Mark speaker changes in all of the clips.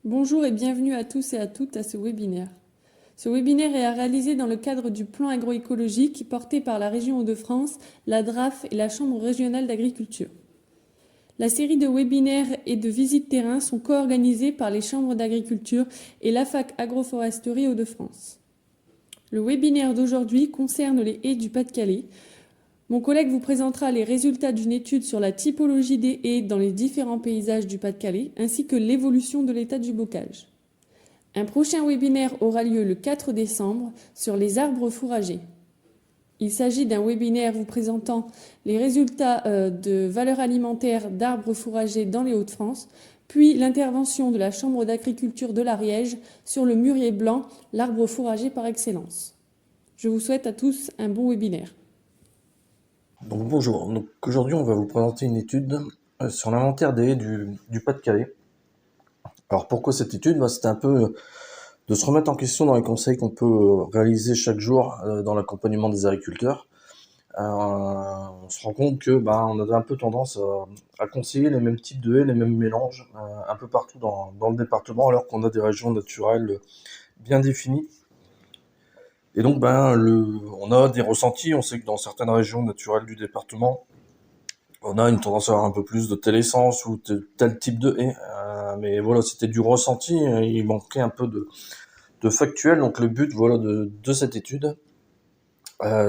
Speaker 1: Bonjour et bienvenue à tous et à toutes à ce webinaire. Ce webinaire est réalisé dans le cadre du plan agroécologique porté par la région Hauts-de-France, la DRAF et la Chambre régionale d'agriculture. La série de webinaires et de visites terrain sont co-organisées par les chambres d'agriculture et l'AFAC Agroforesterie Hauts-de-France. Le webinaire d'aujourd'hui concerne les haies du Pas-de-Calais. Mon collègue vous présentera les résultats d'une étude sur la typologie des haies dans les différents paysages du Pas-de-Calais ainsi que l'évolution de l'état du bocage. Un prochain webinaire aura lieu le 4 décembre sur les arbres fourragers. Il s'agit d'un webinaire vous présentant les résultats de valeur alimentaire d'arbres fourragers dans les Hauts-de-France, puis l'intervention de la Chambre d'agriculture de l'Ariège sur le mûrier blanc, l'arbre fourrager par excellence. Je vous souhaite à tous un bon webinaire.
Speaker 2: Donc bonjour, donc aujourd'hui on va vous présenter une étude sur l'inventaire des haies du Pas-de-Calais. Alors pourquoi cette étude? C'était un peu de se remettre en question dans les conseils qu'on peut réaliser chaque jour dans l'accompagnement des agriculteurs. On se rend compte que on avait un peu tendance à conseiller les mêmes types de haies, les mêmes mélanges un peu partout dans le département, alors qu'on a des régions naturelles bien définies. Et donc on a des ressentis, on sait que dans certaines régions naturelles du département, on a une tendance à avoir un peu plus de telle essence ou tel type de haie. Mais voilà, c'était du ressenti, il manquait un peu de factuel. Donc le but de cette étude,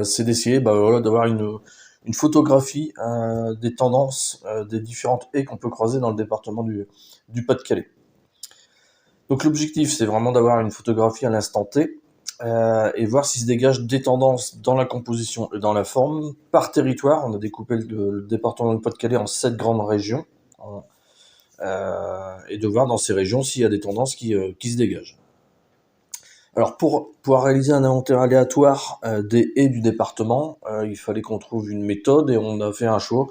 Speaker 2: c'est d'essayer d'avoir une photographie des tendances des différentes haies qu'on peut croiser dans le département du Pas-de-Calais. Donc l'objectif, c'est vraiment d'avoir une photographie à l'instant T et voir s'il se dégage des tendances dans la composition et dans la forme par territoire. On a découpé le département du Pas-de-Calais en 7 grandes régions et de voir dans ces régions s'il y a des tendances qui se dégagent. Alors pour pouvoir réaliser un inventaire aléatoire des haies du département, il fallait qu'on trouve une méthode et on a fait un choix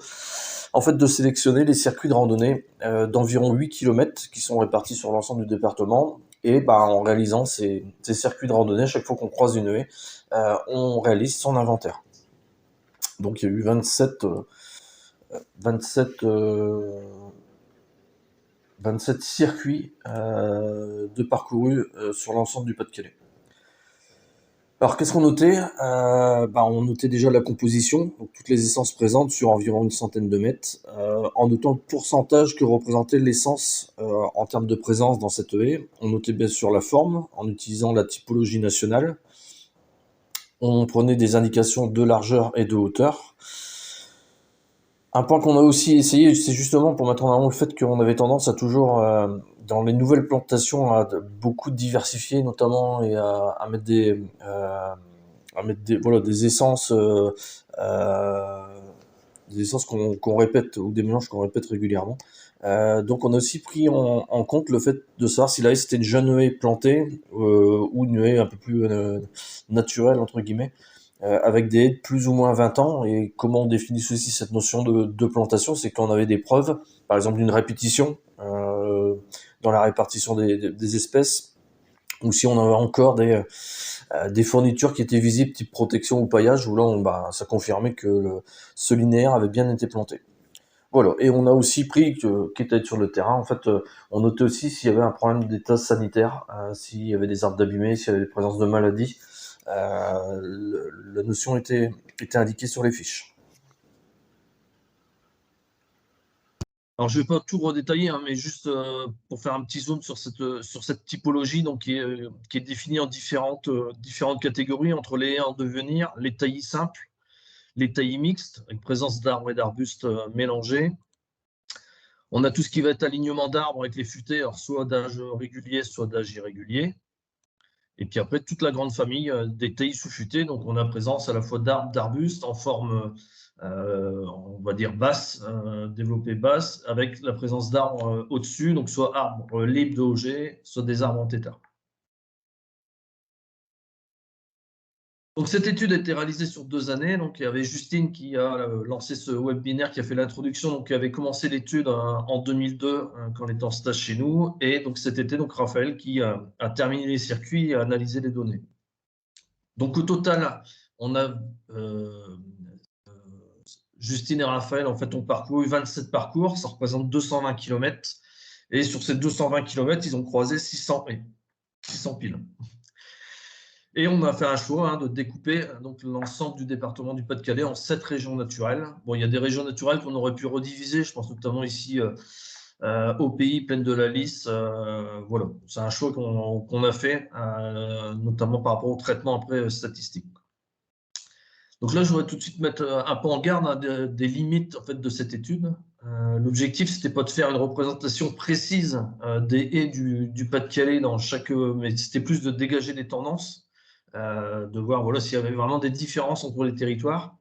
Speaker 2: en fait de sélectionner les circuits de randonnée d'environ 8 km qui sont répartis sur l'ensemble du département. Et en réalisant ces circuits de randonnée, chaque fois qu'on croise une haie, on réalise son inventaire. Donc il y a eu 27 circuits de parcourus sur l'ensemble du Pas-de-Calais. Alors qu'est-ce qu'on notait? On notait déjà la composition, donc toutes les essences présentes sur environ une centaine de mètres, en notant le pourcentage que représentait l'essence en termes de présence dans cette haie. On notait bien sûr la forme en utilisant la typologie nationale. On prenait des indications de largeur et de hauteur. Un point qu'on a aussi essayé, c'est justement pour mettre en avant le fait qu'on avait tendance à toujours, dans les nouvelles plantations, à beaucoup diversifier notamment et à mettre des essences, qu'on répète ou des mélanges qu'on répète régulièrement. Donc on a aussi pris en compte le fait de savoir si la haie c'était une jeune haie plantée ou une haie un peu plus naturelle entre guillemets. Avec des haies de plus ou moins 20 ans. Et comment on définit aussi cette notion de plantation? C'est qu'on avait des preuves, par exemple d'une répétition dans la répartition des espèces, ou si on avait encore des fournitures qui étaient visibles, type protection ou paillage, où là ça confirmait que ce linéaire avait bien été planté. Voilà, et on a aussi pris, quitte à être sur le terrain, en fait, on notait aussi s'il y avait un problème d'état sanitaire, s'il y avait des arbres d'abîmés, s'il y avait des présences de maladies. La notion était indiquée sur les fiches.
Speaker 3: Alors, je ne vais pas tout redétailler, mais juste pour faire un petit zoom sur cette typologie donc, qui est définie en différentes catégories entre les haies en devenir, les taillis simples, les taillis mixtes, avec présence d'arbres et d'arbustes mélangés. On a tout ce qui va être alignement d'arbres avec les futaies, alors soit d'âge régulier, soit d'âge irrégulier. Et puis après, toute la grande famille des taillis sous-futés. Donc, on a présence à la fois d'arbres, d'arbustes en forme, on va dire, basse, développée basse, avec la présence d'arbres au-dessus, donc soit arbres libres de OG, soit des arbres en tétard. Donc, cette étude a été réalisée sur 2 années. Donc, il y avait Justine qui a lancé ce webinaire, qui a fait l'introduction, donc qui avait commencé l'étude en 2002 quand elle était en stage chez nous. Et donc, cet été, donc, Raphaël qui a terminé les circuits et a analysé les données. Donc, au total, on a Justine et Raphaël, en fait, ont parcouru 27 parcours. Ça représente 220 km. Et sur ces 220 km, ils ont croisé 600 piles. Et on a fait un choix de découper donc l'ensemble du département du Pas-de-Calais en 7 régions naturelles. Bon, il y a des régions naturelles qu'on aurait pu rediviser, je pense notamment ici au pays, Plaine de la Lys. Voilà, c'est un choix qu'on a fait, notamment par rapport au traitement après statistique. Donc là, je voudrais tout de suite mettre un peu en garde des limites en fait, de cette étude. L'objectif, c'était pas de faire une représentation précise des haies du Pas-de-Calais dans chaque, mais c'était plus de dégager des tendances. De voir voilà, s'il y avait vraiment des différences entre les territoires.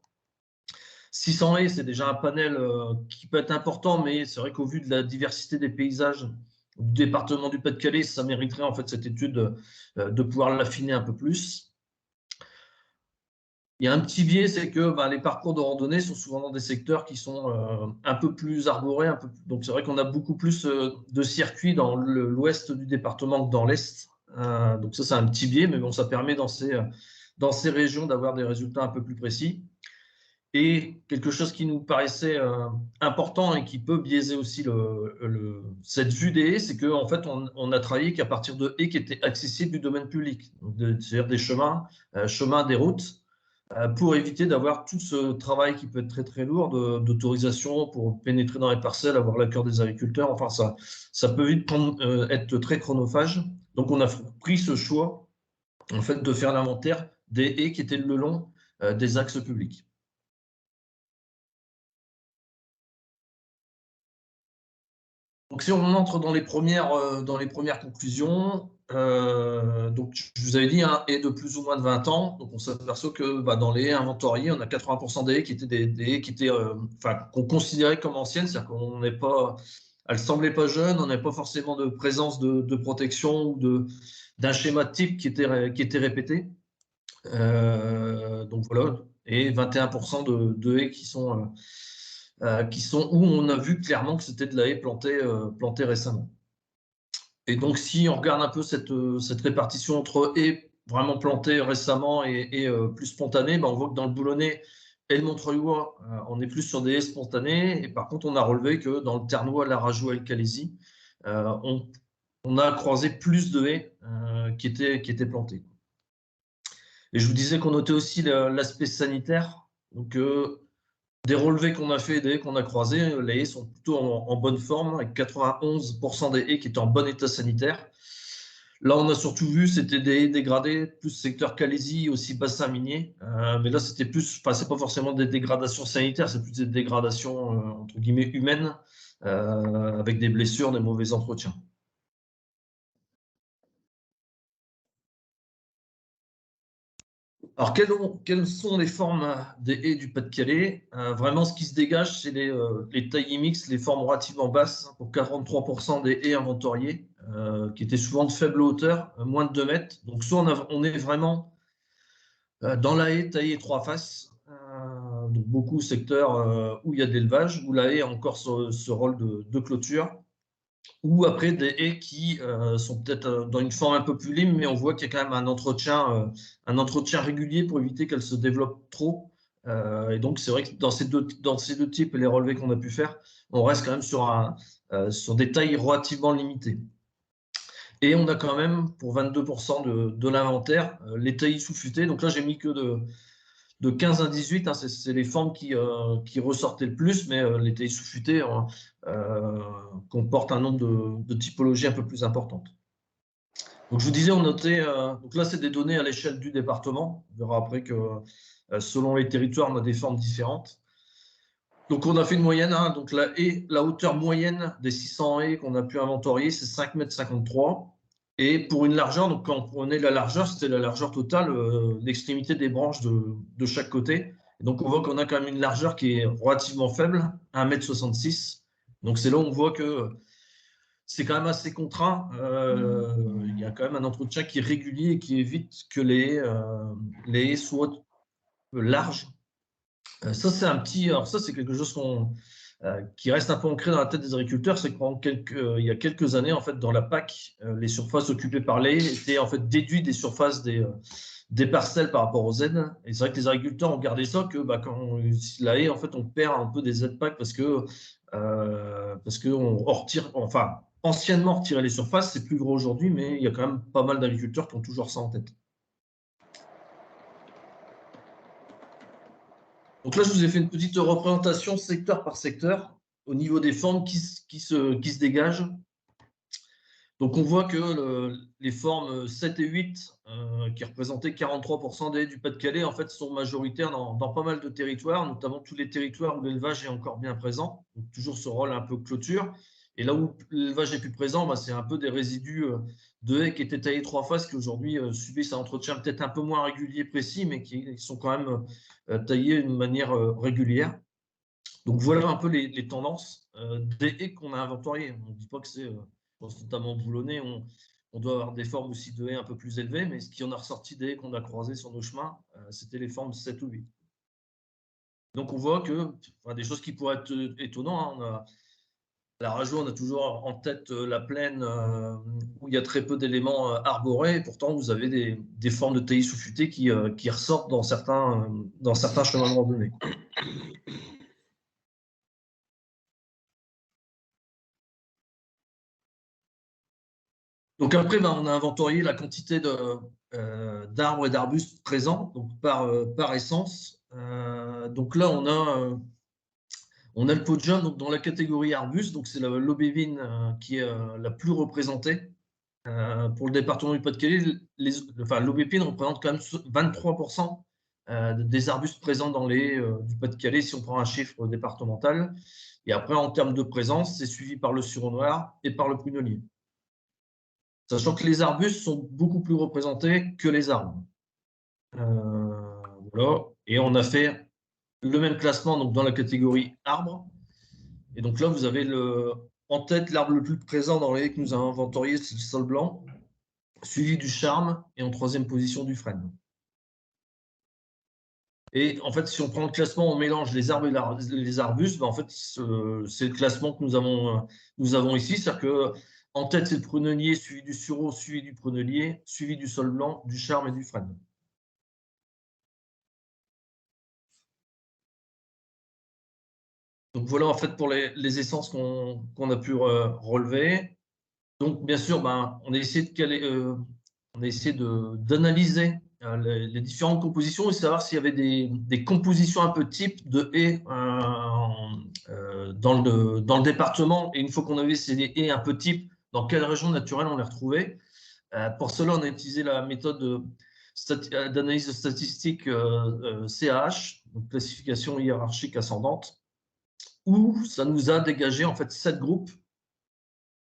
Speaker 3: 600 haies, c'est déjà un panel qui peut être important, mais c'est vrai qu'au vu de la diversité des paysages du département du Pas-de-Calais, ça mériterait en fait cette étude de pouvoir l'affiner un peu plus. Il y a un petit biais, c'est que les parcours de randonnée sont souvent dans des secteurs qui sont un peu plus arborés. Donc c'est vrai qu'on a beaucoup plus de circuits dans l'ouest du département que dans l'est. Donc ça, c'est un petit biais, mais bon, ça permet dans ces régions d'avoir des résultats un peu plus précis. Et quelque chose qui nous paraissait important et qui peut biaiser aussi cette vue des haies, c'est qu'en fait, on a travaillé qu'à partir de haies qui étaient accessibles du domaine public, c'est-à-dire des chemins, des routes, pour éviter d'avoir tout ce travail qui peut être très très lourd d'autorisation pour pénétrer dans les parcelles, avoir l'accord des agriculteurs. Enfin, ça peut vite être très chronophage. Donc, on a pris ce choix en fait, de faire l'inventaire des haies qui étaient le long des axes publics. Donc, si on entre dans les premières conclusions, donc je vous avais dit haies de plus ou moins de 20 ans. Donc, on s'aperçoit que dans les haies inventoriées, on a 80% des haies qui étaient des haies qui étaient, qu'on considérait comme anciennes, c'est-à-dire qu'on n'est pas, elles semblaient pas jeunes, on n'avait pas forcément de présence de protection ou d'un schéma type qui était répété. Donc voilà, et 21% de haies qui sont où on a vu clairement que c'était de la haie plantée récemment. Et donc, si on regarde un peu cette répartition entre haies vraiment plantées récemment et plus spontanées, on voit que dans le Boulonnais et le Montreuilois, on est plus sur des haies spontanées. Et par contre, on a relevé que dans le Ternois, l'Arajois et le Calaisis, on a croisé plus de haies qui étaient plantées. Et je vous disais qu'on notait aussi l'aspect sanitaire. Donc, des relevés qu'on a fait, des haies qu'on a croisées, les haies sont plutôt en bonne forme, avec 91% des haies qui étaient en bon état sanitaire. Là, on a surtout vu, c'était des haies dégradées, plus secteur Calaisis, aussi bassin minier. Mais là, c'était plus, c'est pas forcément des dégradations sanitaires, c'est plus des dégradations, entre guillemets, humaines, avec des blessures, des mauvais entretiens. Alors, quelles sont les formes des haies du Pas-de-Calais? Vraiment, ce qui se dégage, c'est les taillis mixtes, les formes relativement basses, pour 43% des haies inventoriées, qui étaient souvent de faible hauteur, moins de 2 mètres. Donc, soit on est vraiment dans la haie taillée 3 faces, donc beaucoup de secteurs où il y a de l'élevage, où la haie a encore ce rôle de clôture, ou après des haies qui sont peut-être dans une forme un peu plus libre, mais on voit qu'il y a quand même un entretien régulier pour éviter qu'elles se développent trop. Et donc, c'est vrai que dans ces deux types et les relevés qu'on a pu faire, on reste quand même sur des tailles relativement limitées. Et on a quand même, pour 22% de l'inventaire, les taillis sous-futés. Donc là, j'ai mis que de 15 à 18, c'est les formes qui ressortaient le plus, mais les taillis sous-futés comportent un nombre de typologies un peu plus importantes. Donc je vous disais, on notait, donc là c'est des données à l'échelle du département. On verra après que selon les territoires, on a des formes différentes. Donc on a fait une moyenne, donc la hauteur moyenne des 600 haies qu'on a pu inventorier, c'est 5,53 m. Et pour une largeur, donc quand on prenait la largeur, c'était la largeur totale, l'extrémité des branches de chaque côté. Et donc on voit qu'on a quand même une largeur qui est relativement faible, 1,66 m. Donc c'est là où on voit que c'est quand même assez contraint. Il y a quand même un entretien qui est régulier et qui évite que les haies soient larges. Ça, c'est quelque chose qui reste un peu ancré dans la tête des agriculteurs, c'est qu'il y a quelques années, en fait, dans la PAC, les surfaces occupées par les haies étaient en fait déduites des surfaces des parcelles par rapport aux aides. Et c'est vrai que les agriculteurs ont gardé ça, que quand la haie, en fait, on perd un peu des aides PAC parce qu'on retire, enfin, anciennement retiré les surfaces. C'est plus gros aujourd'hui, mais il y a quand même pas mal d'agriculteurs qui ont toujours ça en tête. Donc là, je vous ai fait une petite représentation secteur par secteur au niveau des formes qui se dégagent. Donc on voit que les formes 7 et 8, qui représentaient 43% des haies du Pas-de-Calais, en fait, sont majoritaires dans pas mal de territoires, notamment tous les territoires où l'élevage est encore bien présent. Donc toujours ce rôle un peu clôture. Et là où l'élevage est plus présent, bah, c'est un peu des résidus de haies qui étaient taillées 3 faces, qui aujourd'hui subissent un entretien peut-être un peu moins régulier, précis, mais qui sont quand même taillés d'une manière régulière. Donc voilà un peu les tendances des haies qu'on a inventoriées. On ne dit pas que c'est, notamment boulonnais, on doit avoir des formes aussi de haies un peu plus élevées, mais ce qui en a ressorti des haies qu'on a croisées sur nos chemins, c'était les formes 7 ou 8. Donc on voit que des choses qui pourraient être étonnantes, hein, à la Rageot, on a toujours en tête la plaine où il y a très peu d'éléments arborés. Et pourtant, vous avez des formes de taillis sous-futés qui ressortent dans certains chemins de randonnée. Donc après, on a inventorié la quantité d'arbres et d'arbustes présents, donc par essence. Donc là, on a le podium donc dans la catégorie arbustes, donc c'est l'aubépine qui est la plus représentée. Pour le département du Pas-de-Calais, l'aubépine représente quand même 23% des arbustes présents dans les du Pas-de-Calais, si on prend un chiffre départemental. Et après, en termes de présence, c'est suivi par le sureau noir et par le prunellier. Sachant que les arbustes sont beaucoup plus représentés que les arbres. Voilà. Et on a fait le même classement donc, dans la catégorie arbres. Et donc là, vous avez en tête l'arbre le plus présent dans les que nous avons inventorié, c'est le sol blanc, suivi du charme et en troisième position du frêne. Et en fait, si on prend le classement, on mélange les arbres et les arbustes, en fait, c'est le classement que nous avons ici. C'est-à-dire qu'en tête, c'est le prunellier, suivi du sureau, suivi du prunellier, suivi du sol blanc, du charme et du frêne. Donc voilà en fait pour les essences qu'on a pu relever. Donc bien sûr, on a essayé d'analyser les différentes compositions et savoir s'il y avait des compositions un peu types de haies dans le département. Et une fois qu'on avait ces haies un peu types, dans quelle région naturelle on les retrouvait. Pour cela, on a utilisé la méthode d'analyse statistique CAH, donc classification hiérarchique ascendante, où ça nous a dégagé en fait 7 groupes.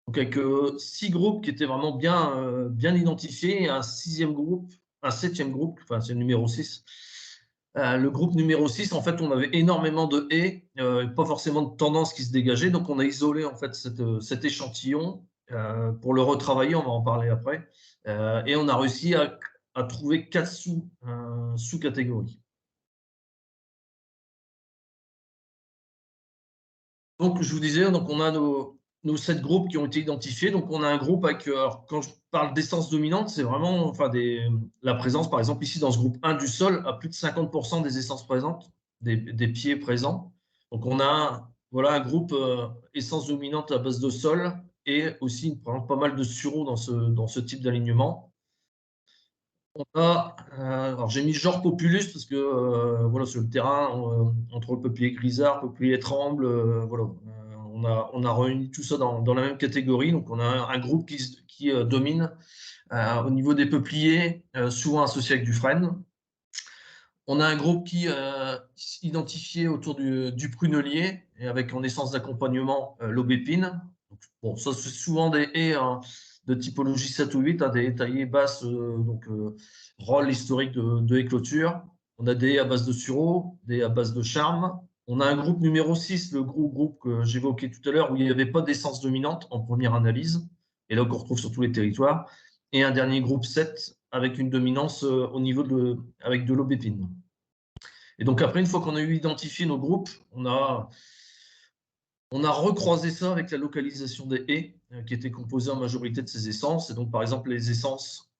Speaker 3: Donc avec 6 groupes qui étaient vraiment bien identifiés et un septième groupe, enfin c'est le numéro 6. Le groupe numéro 6, en fait, on avait énormément de haies, pas forcément de tendance qui se dégageait. Donc on a isolé en fait cet échantillon pour le retravailler, on va en parler après. Et on a réussi à trouver 4 sous-catégories. Donc, je vous disais, donc on a nos 7 groupes qui ont été identifiés. Donc, on a un groupe avec, alors, quand je parle d'essence dominante, c'est vraiment la présence, par exemple, ici dans ce groupe 1 du sol, à plus de 50% des essences présentes, des pieds présents. Donc, on a un groupe essence dominante à base de sol et aussi pas mal de sureau dans ce type d'alignement. On a, alors j'ai mis genre populus parce que sur le terrain, entre le peuplier grisard, le peuplier tremble, on a réuni tout ça dans la même catégorie. Donc on a un groupe qui domine au niveau des peupliers, souvent associé avec du frêne. On a un groupe qui identifié autour du prunellier et avec en essence d'accompagnement l'aubépine. Bon, ça c'est souvent des haies de typologie 7 ou 8, des taillées basses, rôle historique de haies clôture. On a des haies à base de sureau, des haies à base de charme. On a un groupe numéro 6, le groupe que j'évoquais tout à l'heure, où il n'y avait pas d'essence dominante en première analyse, et là qu'on retrouve sur tous les territoires. Et un dernier groupe 7, avec une dominance au niveau avec de l'aubépine. Et donc après, une fois qu'on a eu identifié nos groupes, on a recroisé ça avec la localisation des haies qui étaient composées en majorité de ces essences. Et donc, par exemple, les essences,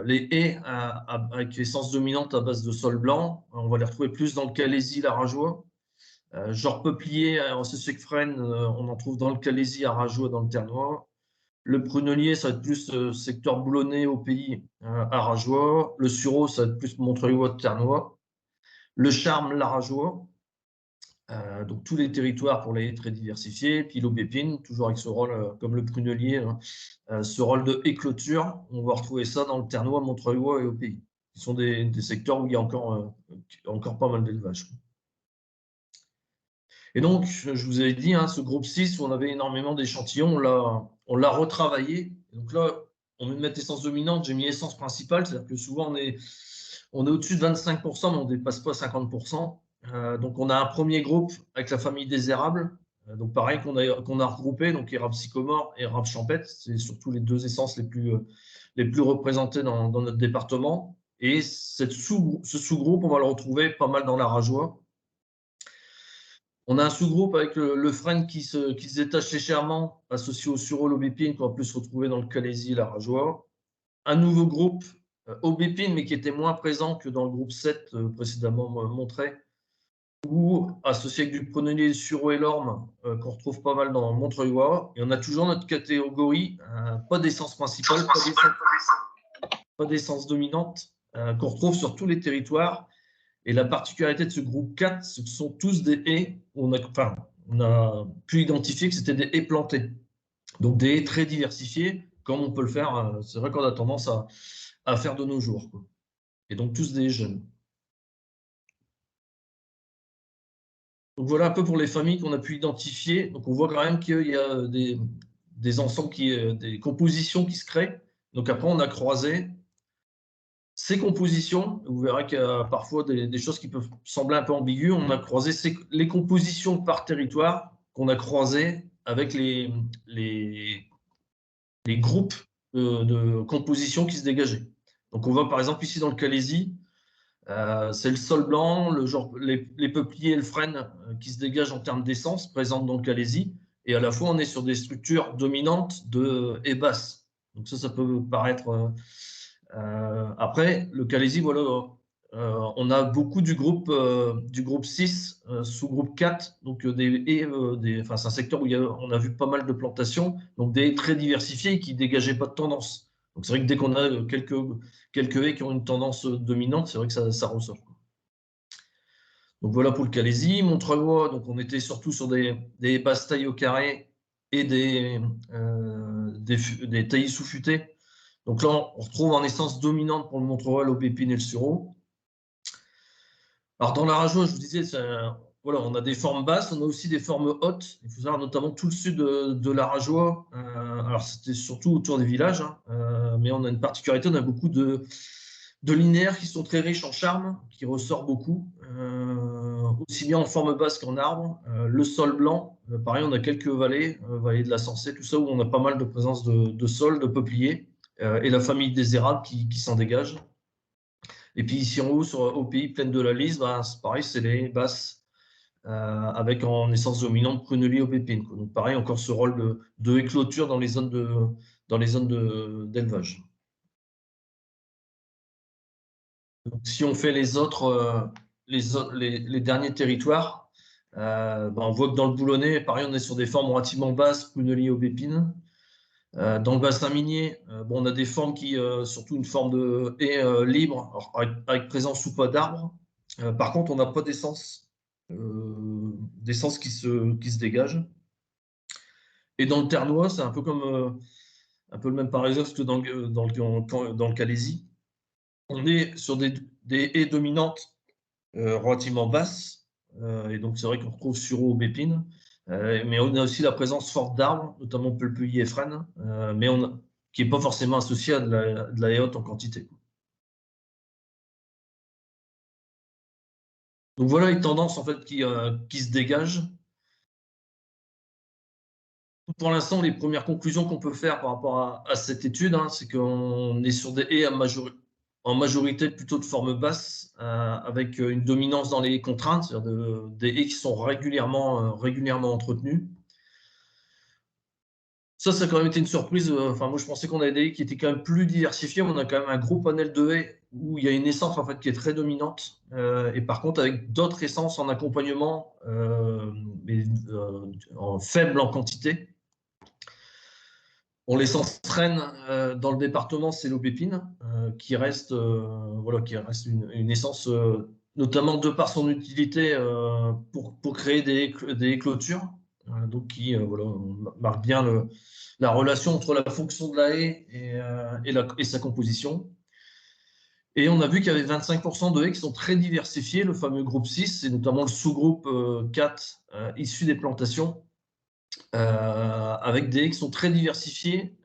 Speaker 3: les haies avec essence dominante à base de sol blanc, on va les retrouver plus dans le Calaisis, la Rageois. Genre peuplier, associé avec frêne, on en trouve dans le Calaisis, à Rageois, dans le Ternois. Le prunelier, ça va être plus secteur boulonnais au pays, arageois. Le sureau, ça va être plus montreuillois, ternois. Le charme, l'arageois. Donc tous les territoires pour les haies très diversifiés. Puis l'aubépine, toujours avec ce rôle, comme le prunelier, hein, ce rôle de éclôture. On va retrouver ça dans le ternois, montreuillois et au pays. Ce sont des secteurs où il y a encore pas mal d'élevage. Et donc, je vous avais dit, hein, ce groupe 6, où on avait énormément d'échantillons, on l'a retravaillé. Et donc là, on veut mettre essence dominante, j'ai mis essence principale, c'est-à-dire que souvent on est au-dessus de 25%, mais on ne dépasse pas 50%. Donc on a un premier groupe avec la famille des érables, donc pareil qu'on a regroupé, donc érable sycomore et érable champêtre, c'est surtout les deux essences les plus représentées dans notre département. Et ce sous-groupe, on va le retrouver pas mal dans l'arageois. On a un sous-groupe avec le frêne qui se détache légèrement, associé au sureau l'aubépine, qu'on va plus retrouver dans le calaisie et l'arageois. Un nouveau groupe, aubépine, mais qui était moins présent que dans le groupe 7 précédemment montré, ou associé avec du prunelier, le sureau et l'orme, qu'on retrouve pas mal dans montreuillois. Et on a toujours notre catégorie, pas d'essence principale, pas d'essence dominante, qu'on retrouve sur tous les territoires. Et la particularité de ce groupe 4, ce sont tous des haies. On a pu identifier que c'était des haies plantées. Donc des haies très diversifiées, comme on peut le faire. C'est vrai qu'on a tendance à faire de nos jours, quoi. Et donc tous des jeunes. Donc voilà un peu pour les familles qu'on a pu identifier. Donc on voit quand même qu'il y a des ensembles, des compositions qui se créent. Donc après, on a croisé ces compositions. Vous verrez qu'il y a parfois des choses qui peuvent sembler un peu ambiguës. On a croisé les compositions par territoire qu'on a croisées avec les groupes de compositions qui se dégageaient. Donc on voit par exemple ici dans le Calaisie, c'est le sol blanc, les peupliers et le frêne qui se dégagent en termes d'essence, présentes dans le Calaisie. Et à la fois, on est sur des structures dominantes de haies basses. Donc ça peut paraître... après, le Calaisie, voilà, on a beaucoup du groupe 6, sous-groupe 4, donc c'est un secteur où on a vu pas mal de plantations, donc des haies très diversifiées qui ne dégageaient pas de tendance. Donc c'est vrai que dès qu'on a quelques haies qui ont une tendance dominante, c'est vrai que ça ressort. Donc voilà pour le Calaisie. Montreuillois, donc on était surtout sur des basses tailles au carré et des taillis sous-futés. Donc là, on retrouve en essence dominante pour le Montreuil, l'aubépine et le sureau. Alors dans l'arageois, je vous disais, voilà, on a des formes basses, on a aussi des formes hautes. Il faut savoir notamment tout le sud de l'arageois. Alors c'était surtout autour des villages, hein, mais on a une particularité, on a beaucoup de linéaires qui sont très riches en charme, qui ressort beaucoup, aussi bien en forme basse qu'en arbre. Le sol blanc, pareil, on a quelques vallées, vallée de la Sensée, tout ça, où on a pas mal de présence de sol, de peupliers. Et la famille des érables qui s'en dégage. Et puis ici en haut, au pays plein de la Lys, c'est pareil, c'est les basses, avec en essence dominante prunelier aubépine. Donc pareil, encore ce rôle de éclôture dans les zones d'élevage. Si on fait les autres, les derniers territoires, on voit que dans le Boulonnais, pareil, on est sur des formes relativement basses, prunelier aubépine. Dans le bassin minier, on a des formes surtout une forme de haie libre, alors, avec présence ou pas d'arbres. Par contre, on n'a pas d'essence qui se dégage. Et dans le ternois, c'est un peu le même paradoxe que dans le Calaisie. On est sur des haies dominantes relativement basses, et donc c'est vrai qu'on retrouve sureau, aubépine. Mais on a aussi la présence forte d'arbres, notamment peuplier et frêne, qui n'est pas forcément associée à de la haie haute en quantité. Donc voilà les tendances en fait, qui se dégagent. Pour l'instant, les premières conclusions qu'on peut faire par rapport à cette étude, hein, c'est qu'on est sur des haies en majorité plutôt de forme basse, avec une dominance dans les contraintes, c'est-à-dire des haies qui sont régulièrement entretenues. Ça a quand même été une surprise. Enfin, moi, je pensais qu'on avait des haies qui étaient quand même plus diversifiées. On a quand même un gros panel de haies où il y a une essence en fait, qui est très dominante. Et par contre, avec d'autres essences en accompagnement, mais faibles en quantité. On les s'entraîne dans le département, c'est l'aubépine, qui reste, voilà, qui reste une essence, notamment de par son utilité pour créer des clôtures, donc qui voilà, marque bien la relation entre la fonction de la haie et sa composition. Et on a vu qu'il y avait 25% de haies qui sont très diversifiées, le fameux groupe 6, et notamment le sous-groupe 4 issu des plantations, avec des haies qui sont très diversifiées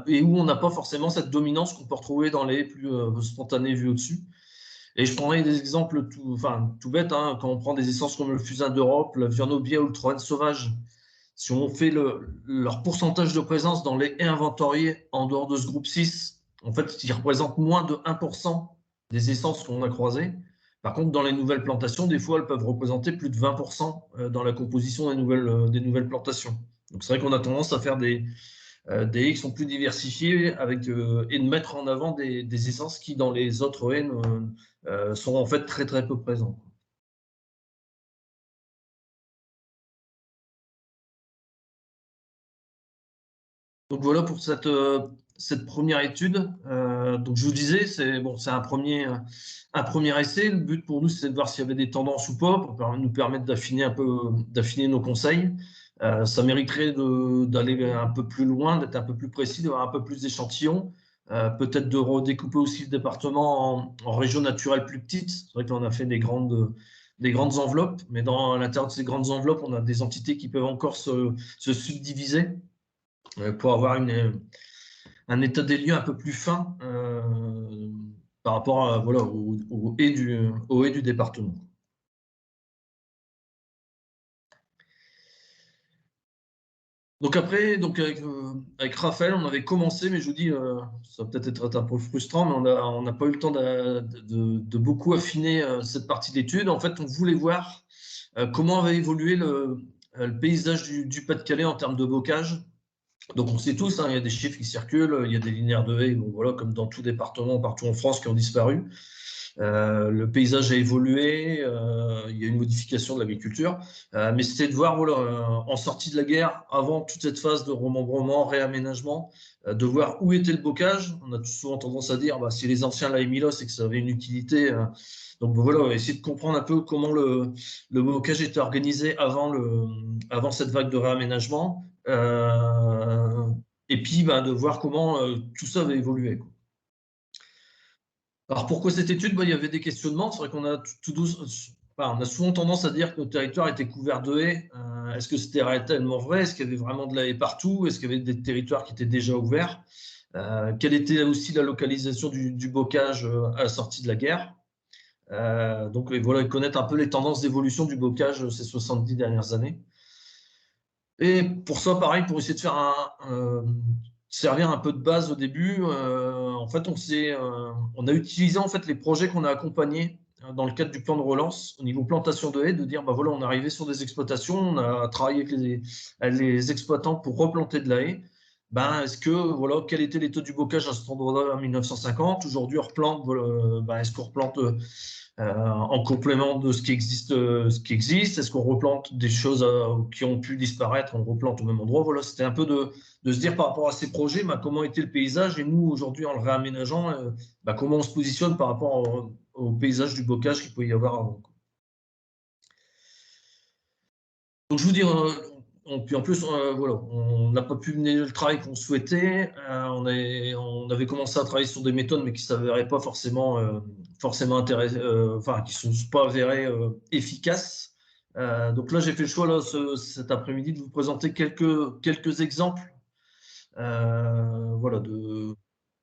Speaker 3: et où on n'a pas forcément cette dominance qu'on peut retrouver dans les haies plus spontanées vues au-dessus. Et je prendrai des exemples tout bêtes, hein, quand on prend des essences comme le fusain d'Europe, la Vianobia ou le Troène sauvage. Si on fait leur pourcentage de présence dans les haies inventoriées en dehors de ce groupe 6, en fait, ils représentent moins de 1% des essences qu'on a croisées. Par contre, dans les nouvelles plantations, des fois, elles peuvent représenter plus de 20% dans la composition des nouvelles plantations. Donc, c'est vrai qu'on a tendance à faire des haies qui sont plus diversifiées et de mettre en avant des essences qui, dans les autres haies, sont en fait très, très peu présentes. Donc voilà pour cette première étude. Donc je vous disais, c'est bon, un premier essai. Le but pour nous, c'est de voir s'il y avait des tendances ou pas, pour nous permettre d'affiner nos conseils. Ça mériterait d'aller un peu plus loin, d'être un peu plus précis, d'avoir un peu plus d'échantillons, peut-être de redécouper aussi le département en régions naturelles plus petites. C'est vrai qu'on a fait des grandes enveloppes, mais à l'intérieur de ces grandes enveloppes, on a des entités qui peuvent encore se subdiviser pour avoir un état des lieux un peu plus fin par rapport voilà, aux haies du département. Donc après, avec Raphaël, on avait commencé, mais je vous dis, ça va peut-être être un peu frustrant, mais on n'a pas eu le temps de beaucoup affiner cette partie d'étude. En fait, on voulait voir comment avait évolué le paysage du Pas-de-Calais en termes de bocage. Donc on sait tous, hein, il y a des chiffres qui circulent, il y a des linéaires de haies, bon, voilà, comme dans tout département, partout en France, qui ont disparu. Le paysage a évolué, il y a une modification de l'agriculture, mais c'était de voir, voilà, en sortie de la guerre, avant toute cette phase de remembrement, réaménagement, de voir où était le bocage. On a souvent tendance à dire, si les anciens l'avaient mis là, c'est que ça avait une utilité. Donc voilà, on va essayer de comprendre un peu comment le bocage était organisé avant cette vague de réaménagement. Et puis de voir comment tout ça va évoluer, quoi. Alors pourquoi cette étude? Il y avait des questionnements. C'est vrai qu'on a on a souvent tendance à dire que notre territoire était couvert de haies. Est-ce que c'était réellement vrai? Est-ce qu'il y avait vraiment de la haie partout? Est-ce qu'il y avait des territoires qui étaient déjà ouverts? Quelle était aussi la localisation du bocage à la sortie de la guerre? Donc voilà, connaître un peu les tendances d'évolution du bocage ces 70 dernières années. Et pour ça, pareil, pour essayer de faire servir un peu de base au début, en fait, on a utilisé en fait les projets qu'on a accompagnés dans le cadre du plan de relance au niveau plantation de haies, de dire voilà, on est arrivé sur des exploitations, on a travaillé avec les exploitants pour replanter de la haie. Voilà, quel était l'état du bocage à cet endroit-là en 1950? Aujourd'hui, on replante, est-ce qu'on replante en complément de ce qui existe? Est-ce qu'on replante des choses qui ont pu disparaître, on replante au même endroit? Voilà, c'était un peu de se dire par rapport à ces projets, comment était le paysage, et nous, aujourd'hui, en le réaménageant, comment on se positionne par rapport au paysage du bocage qu'il peut y avoir avant, quoi. Donc, je vous dis, puis en plus, voilà, on n'a pas pu mener le travail qu'on souhaitait. On avait commencé à travailler sur des méthodes, mais qui ne s'avéraient pas forcément qui ne sont pas avérées efficaces. Donc là, j'ai fait le choix là, cet après-midi de vous présenter quelques exemples voilà,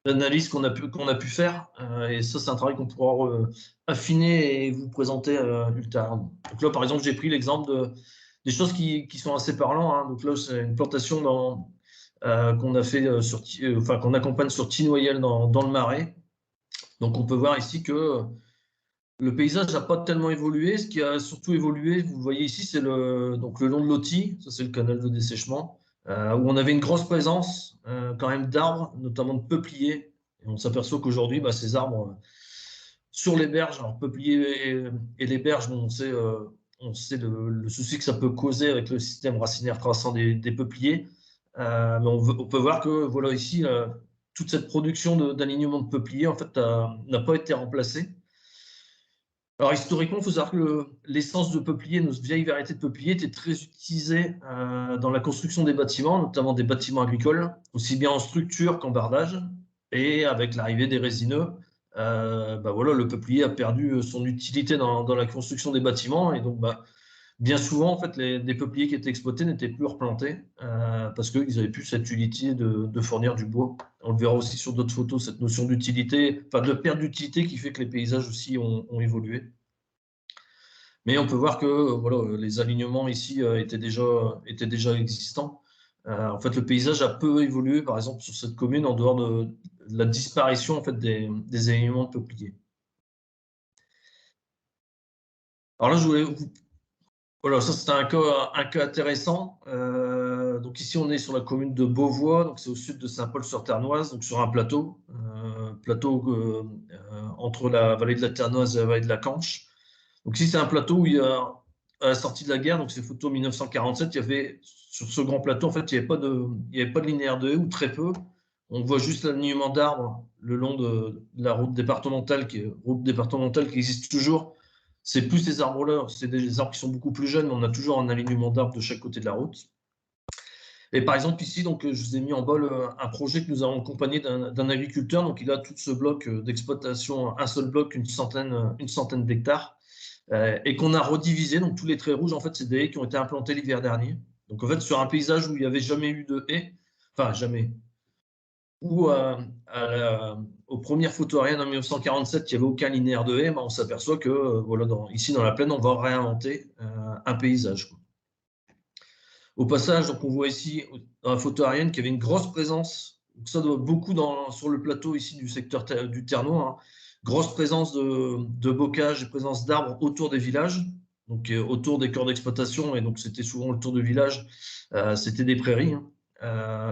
Speaker 3: d'analyse qu'on a pu faire. Et ça, c'est un travail qu'on pourra affiner et vous présenter ultérieurement. Donc là, par exemple, j'ai pris l'exemple des choses qui sont assez parlantes, hein. Donc là, c'est une plantation qu'on a fait qu'on accompagne sur Tinoyel dans le Marais. Donc on peut voir ici que le paysage n'a pas tellement évolué. Ce qui a surtout évolué, vous le voyez ici, c'est le long de l'Oti, ça c'est le canal de dessèchement, où on avait une grosse présence quand même d'arbres, notamment de peupliers. Et on s'aperçoit qu'aujourd'hui, ces arbres sur les berges, alors peupliers et les berges, bon, on sait le souci que ça peut causer avec le système racinaire traçant des peupliers. Mais on peut voir que voilà, ici, toute cette production d'alignement de peupliers en fait, n'a pas été remplacée. Alors historiquement, il faut savoir que l'essence de peuplier, nos vieilles variétés de peuplier, étaient très utilisées dans la construction des bâtiments, notamment des bâtiments agricoles, aussi bien en structure qu'en bardage. Et avec l'arrivée des résineux, voilà, le peuplier a perdu son utilité dans la construction des bâtiments. Et donc, bien souvent, en fait, les peupliers qui étaient exploités n'étaient plus replantés parce qu'ils n'avaient plus cette utilité de fournir du bois. On le verra aussi sur d'autres photos, cette notion d'utilité, enfin de perte d'utilité qui fait que les paysages aussi ont évolué. Mais on peut voir que voilà, les alignements ici étaient déjà existants. En fait, le paysage a peu évolué, par exemple, sur cette commune, en dehors de la disparition en fait, des alignements de peupliers. Alors là, je voulais vous voilà, ça c'était un cas intéressant. Donc ici, on est sur la commune de Beauvois, donc c'est au sud de Saint-Paul-sur-Ternoise, donc sur un plateau, entre la vallée de la Ternoise et la vallée de la Canche. Donc ici, c'est un plateau où il y a, à la sortie de la guerre, donc c'est photo 1947, il y avait sur ce grand plateau, en fait, il n'y avait pas de linéaire de haie ou très peu. On voit juste l'alignement d'arbres le long de la route départementale qui existe toujours. C'est plus ces arbres-là, c'est des arbres qui sont beaucoup plus jeunes, mais on a toujours un alignement d'arbres de chaque côté de la route. Et par exemple, ici, donc, je vous ai mis en bas un projet que nous avons accompagné d'un agriculteur. Donc, il a tout ce bloc d'exploitation, un seul bloc, une centaine d'hectares, et qu'on a redivisé. Donc, tous les traits rouges, en fait, c'est des haies qui ont été implantées l'hiver dernier. Donc, en fait, sur un paysage où il n'y avait jamais eu de haies, enfin, jamais, où aux premières photos aériennes en 1947, il n'y avait aucun linéaire de haies, on s'aperçoit que voilà, ici dans la plaine, on va réinventer un paysage. Au passage, donc on voit ici dans la photo aérienne qu'il y avait une grosse présence, donc ça doit beaucoup sur le plateau ici du secteur du Ternois, hein, grosse présence de bocage et présence d'arbres autour des villages, donc autour des cœurs d'exploitation, et donc c'était souvent le tour de village, c'était des prairies. Hein.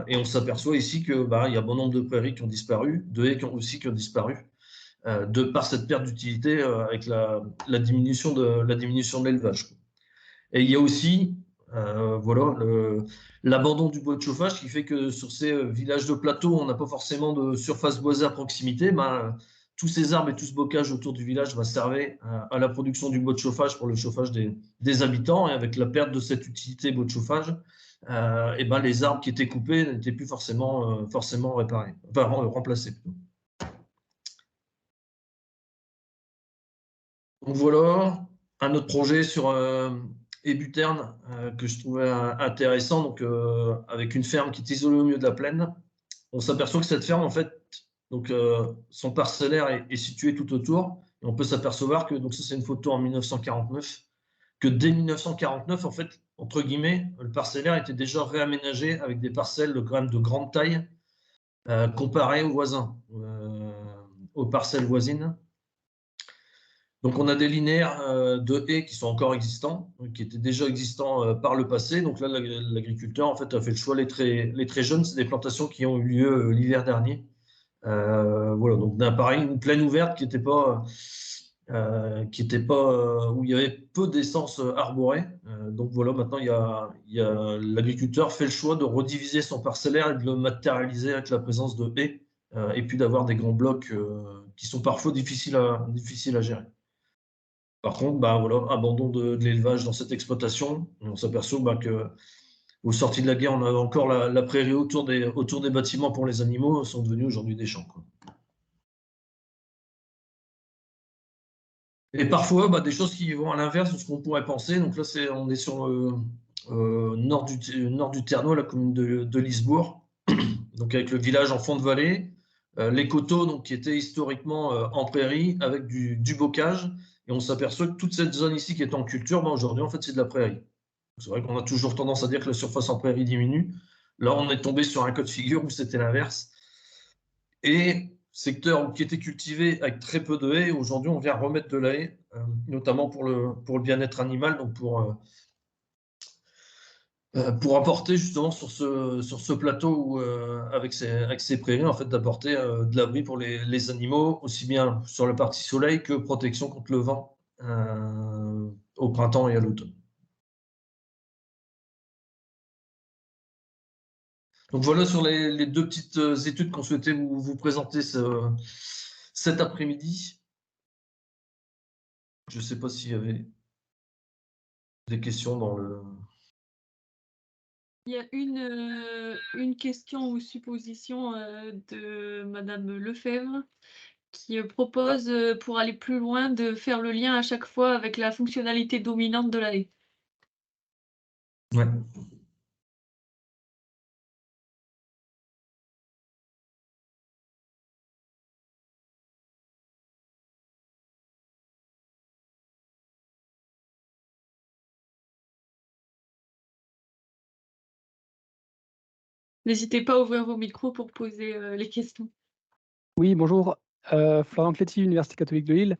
Speaker 3: Et on s'aperçoit ici qu'il y a bon nombre de prairies qui ont disparu, de haies qui ont disparu, de par cette perte d'utilité avec la diminution de l'élevage. Et il y a aussi voilà, l'abandon du bois de chauffage qui fait que sur ces villages de plateau, on n'a pas forcément de surface boisée à proximité. Tous ces arbres et tout ce bocage autour du village va servir à la production du bois de chauffage pour le chauffage des habitants. Et avec la perte de cette utilité bois de chauffage, les arbres qui étaient coupés n'étaient plus forcément réparés, enfin remplacés. Donc voilà, un autre projet sur Ébuterne que je trouvais intéressant, donc avec une ferme qui est isolée au milieu de la plaine. On s'aperçoit que cette ferme, en fait, donc son parcellaire est situé tout autour. Et on peut s'apercevoir que, donc ça c'est une photo en 1949, que dès 1949, en fait, entre guillemets, le parcellaire était déjà réaménagé avec des parcelles de grande taille comparées aux voisins, aux parcelles voisines. Donc, on a des linéaires de haies qui sont encore existants, qui étaient déjà existants par le passé. Donc là, l'agriculteur en fait, a fait le choix, les très jeunes, c'est des plantations qui ont eu lieu l'hiver dernier. Voilà, donc pareil, une plaine ouverte qui n'était pas, où il y avait peu d'essence arborée. Donc voilà, maintenant, l'agriculteur fait le choix de rediviser son parcellaire et de le matérialiser avec la présence de haies, et puis d'avoir des grands blocs qui sont parfois difficiles à gérer. Par contre, voilà, abandon de l'élevage dans cette exploitation. On s'aperçoit qu'au sorti de la guerre, on avait encore la prairie autour des bâtiments pour les animaux, sont devenus aujourd'hui des champs. Quoi. Et parfois, des choses qui vont à l'inverse de ce qu'on pourrait penser. Donc là, on est sur le nord du Ternois, la commune de Lisbourg, donc avec le village en fond de vallée, les coteaux donc, qui étaient historiquement en prairie avec du bocage. Et on s'aperçoit que toute cette zone ici qui est en culture, aujourd'hui, en fait, c'est de la prairie. C'est vrai qu'on a toujours tendance à dire que la surface en prairie diminue. Là, on est tombé sur un cas de figure où c'était l'inverse. Et secteur qui était cultivé avec très peu de haies, aujourd'hui, on vient remettre de la haie, notamment pour le bien-être animal, donc pour apporter justement sur ce plateau avec ces prairies, en fait, d'apporter de l'abri pour les animaux, aussi bien sur la partie soleil que protection contre le vent au printemps et à l'automne. Donc voilà sur les deux petites études qu'on souhaitait vous présenter cet après-midi. Je ne sais pas s'il y avait des questions dans le...
Speaker 1: Il y a une question ou supposition de Madame Lefebvre qui propose, pour aller plus loin, de faire le lien à chaque fois avec la fonctionnalité dominante de la haie.
Speaker 3: Ouais.
Speaker 1: N'hésitez pas à ouvrir vos micros pour poser les questions.
Speaker 4: Oui, bonjour, Florian Cléty, Université catholique de Lille.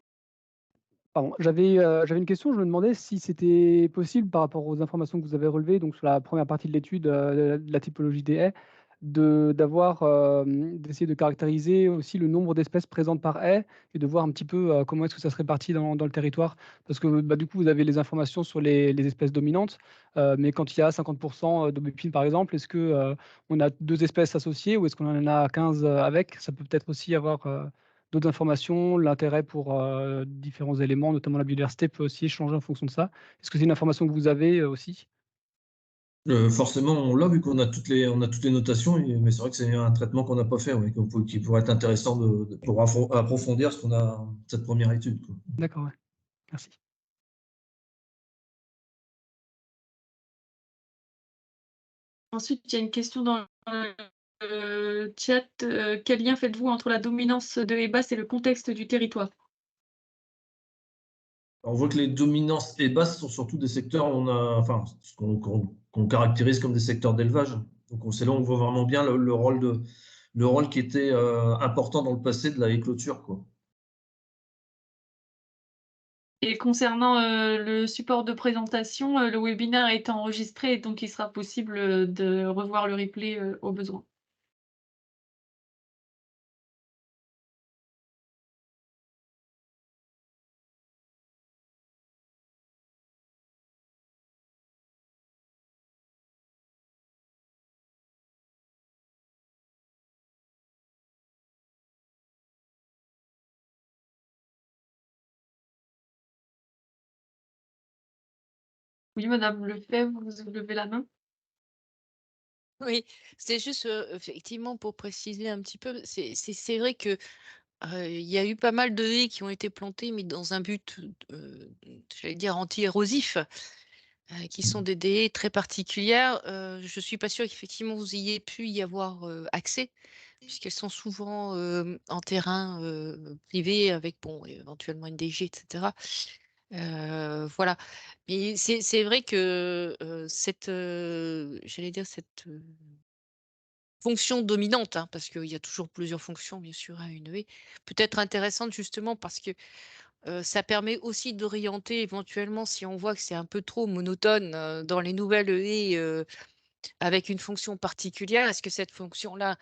Speaker 4: Pardon, j'avais une question, je me demandais si c'était possible par rapport aux informations que vous avez relevées, donc sur la première partie de l'étude, de la typologie des haies, d'essayer de caractériser aussi le nombre d'espèces présentes par haie et de voir un petit peu, comment est-ce que ça se répartit dans le territoire? Parce que, bah, du coup, vous avez les informations sur les espèces dominantes, mais quand il y a 50 d'aubépines, par exemple, est-ce que, on a 2 espèces associées ou est-ce qu'on en a 15 avec? Ça peut peut-être aussi avoir, d'autres informations, l'intérêt pour, différents éléments, notamment la biodiversité peut aussi changer en fonction de ça. Est-ce que c'est une information que vous avez, aussi?
Speaker 3: Forcément, on l'a vu qu'on a on a toutes les notations, mais c'est vrai que c'est un traitement qu'on n'a pas fait, ouais, qui pourrait être intéressant pour approfondir ce qu'on a, cette première étude, quoi.
Speaker 4: D'accord, ouais. Merci.
Speaker 1: Ensuite, il y a une question dans le chat. Quel lien faites-vous entre la dominance de haies basses et le contexte du territoire?
Speaker 3: On voit que les dominances et basses sont surtout des secteurs où on a, enfin, qu'on caractérise comme des secteurs d'élevage. Donc c'est là où on voit vraiment bien le rôle qui était important dans le passé de la haie-clôture, quoi.
Speaker 1: Et concernant le support de présentation, le webinaire est enregistré, donc il sera possible de revoir le replay au besoin. Oui, Madame Lefebvre, vous levez la main.
Speaker 5: Oui, c'est juste, effectivement pour préciser un petit peu, c'est vrai que, il y a eu pas mal de haies qui ont été plantées, mais dans un but, j'allais dire anti-érosif, qui sont des haies très particulières. Je suis pas sûre qu'effectivement vous ayez pu y avoir, accès, puisqu'elles sont souvent, en terrain, privé avec, bon, éventuellement une DG et cetera. Voilà. Mais c'est vrai que, cette, j'allais dire cette, fonction dominante, hein, parce qu'il y a toujours plusieurs fonctions bien sûr à une haie, peut être intéressante justement parce que, ça permet aussi d'orienter éventuellement si on voit que c'est un peu trop monotone, dans les nouvelles haies, avec une fonction particulière. Est-ce que cette fonction-là,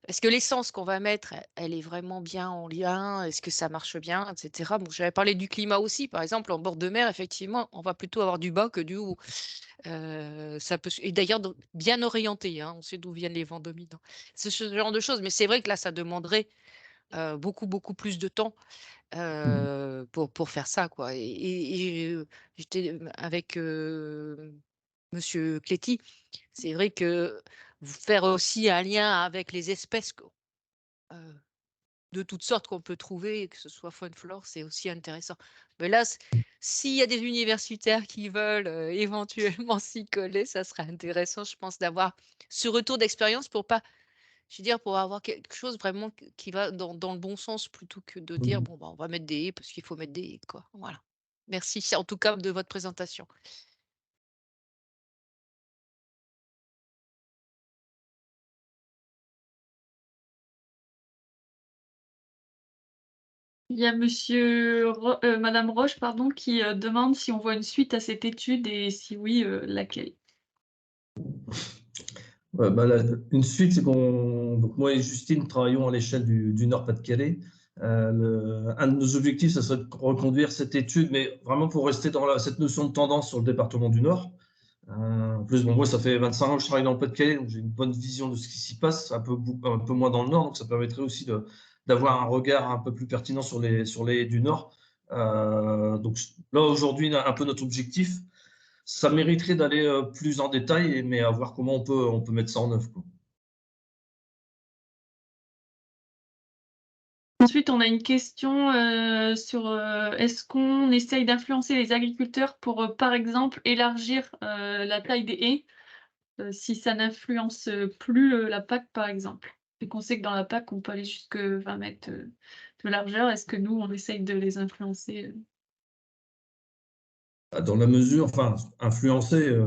Speaker 5: est-ce que l'essence qu'on va mettre, elle est vraiment bien en lien? Est-ce que ça marche bien et cetera? Bon, j'avais parlé du climat aussi, par exemple, en bord de mer, effectivement, on va plutôt avoir du bas que du haut. Ça peut et d'ailleurs donc bien orienté, hein, on sait d'où viennent les vents dominants. C'est ce genre de choses, mais c'est vrai que là, ça demanderait, beaucoup, beaucoup plus de temps, pour faire ça, quoi j'étais, avec, monsieur Cléty. C'est vrai que faire aussi un lien avec les espèces heu, de toutes sortes qu'on peut trouver, que ce soit faune, flore, c'est aussi intéressant. Mais là, s'il y a des universitaires qui veulent, éventuellement s'y coller, ça serait intéressant, je pense, d'avoir ce retour d'expérience pour pas je veux dire, pour avoir quelque chose vraiment qui va dans le bon sens plutôt que de dire: «Bon, bah, on va mettre des haies parce qu'il faut mettre des haies», quoi. Voilà. Merci en tout cas de votre présentation.
Speaker 1: Il y a Madame Roche, pardon, qui demande si on voit une suite à cette étude et si oui, laquelle?
Speaker 3: Ouais, bah, une suite, c'est donc moi et Justine travaillons à l'échelle du Nord-Pas-de-Calais. Un de nos objectifs, ça serait de reconduire cette étude, mais vraiment pour rester dans cette notion de tendance sur le département du Nord. En plus, bon, moi, ça fait 25 ans que je travaille dans le Pas-de-Calais, donc j'ai une bonne vision de ce qui s'y passe, un peu moins dans le Nord, donc ça permettrait aussi d'avoir un regard un peu plus pertinent sur les haies du Nord. Donc là, aujourd'hui, un peu notre objectif, ça mériterait d'aller plus en détail, mais à voir comment on peut mettre ça en œuvre, quoi.
Speaker 1: Ensuite, on a une question sur est-ce qu'on essaye d'influencer les agriculteurs pour, par exemple, élargir la taille des haies si ça n'influence plus la PAC, par exemple. Et qu'on sait que dans la PAC, on peut aller jusque 20 mètres de largeur. Est-ce que nous, on essaye de les influencer
Speaker 3: Dans la mesure, enfin, influencer,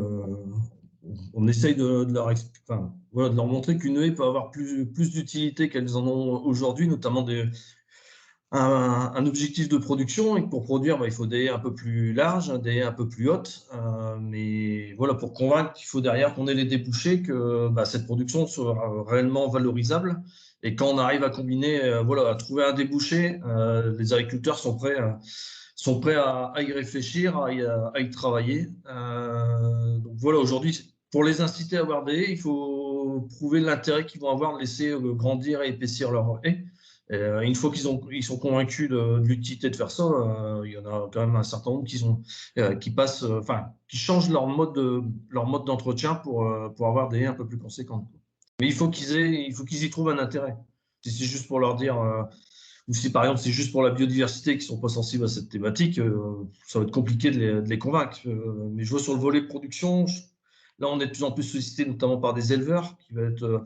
Speaker 3: on essaye de leur, enfin, voilà, de leur montrer qu'une haie peut avoir plus d'utilité qu'elles en ont aujourd'hui, notamment un objectif de production, et que pour produire, il faut des haies un peu plus larges, des haies un peu plus hautes. Mais voilà, pour convaincre qu'il faut derrière qu'on ait les débouchés, que cette production soit réellement valorisable. Et quand on arrive à combiner, voilà, à trouver un débouché, les agriculteurs sont prêts à y réfléchir, à y travailler. Donc voilà, aujourd'hui, pour les inciter à avoir des haies, il faut prouver l'intérêt qu'ils vont avoir de laisser grandir et épaissir leurs haies. Une fois qu'ils sont convaincus de l'utilité de faire ça, il y en a quand même un certain nombre qui changent leur mode d'entretien pour avoir des haies un peu plus conséquentes. Mais il faut qu'ils y trouvent un intérêt. Si c'est juste pour leur dire, ou si par exemple c'est juste pour la biodiversité qu'ils ne sont pas sensibles à cette thématique, ça va être compliqué de les convaincre. Mais je vois sur le volet production, là on est de plus en plus sollicité notamment par des éleveurs qui vont être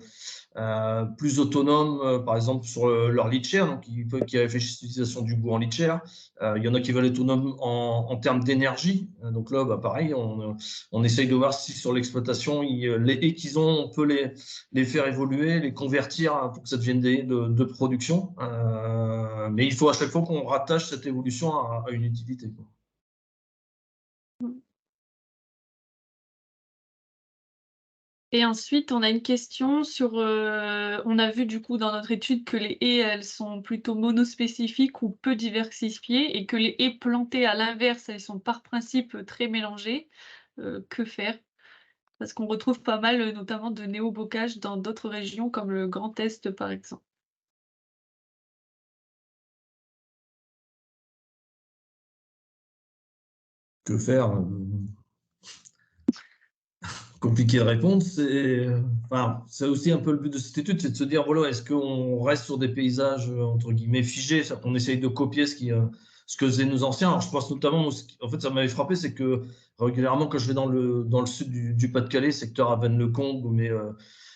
Speaker 3: plus autonomes, par exemple sur leur litière, donc qui réfléchissent à l'utilisation du bois en litière. Il y en a qui veulent être autonomes en termes d'énergie. Donc là, pareil, on essaye de voir si sur l'exploitation, les haies qu'ils ont, on peut les faire évoluer, les convertir pour que ça devienne des haies de production. Mais il faut à chaque fois qu'on rattache cette évolution à une utilité, quoi.
Speaker 1: Et ensuite, on a une question sur, on a vu du coup dans notre étude que les haies, elles sont plutôt monospécifiques ou peu diversifiées et que les haies plantées à l'inverse, elles sont par principe très mélangées. Que faire? Parce qu'on retrouve pas mal, notamment de néo-bocage dans d'autres régions comme le Grand Est, par exemple.
Speaker 3: Que faire? Compliqué de répondre. C'est aussi un peu le but de cette étude, c'est de se dire, voilà, est-ce qu'on reste sur des paysages, entre guillemets, figés, on essaye de copier ce que faisaient nos anciens. Alors, je pense notamment, en fait, ça m'avait frappé, c'est que régulièrement, quand je vais dans le sud du Pas-de-Calais, secteur Avesnes-le-Comte,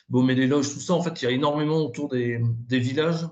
Speaker 3: Beaumais-les-Loges, tout ça, en fait, il y a énormément autour des villages,